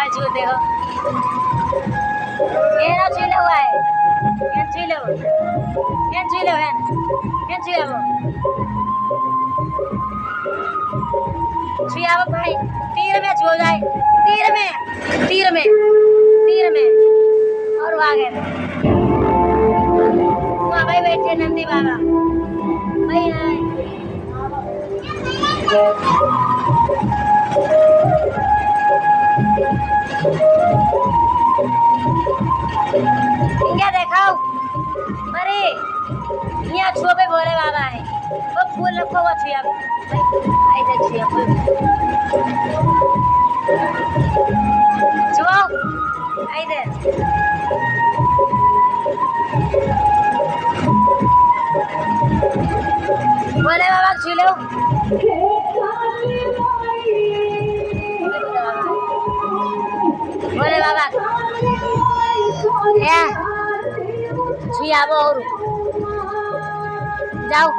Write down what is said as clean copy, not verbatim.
जो देखो ये ना छीले हुआ है ये छीले हो ये छीले हो ये छीले हो छिया भाई तीर में छो जाए तीर में और आगे वहाँ भाई बैठे नंदी बाबा भाई क्या देखाओ अरे यहाँ छुपे भोले बाबा है वो फूल रखो वो छिया ऐसे छिया छुओ ऐसे भोले बाबा छू लो भोले बाबा या छिया और जाओ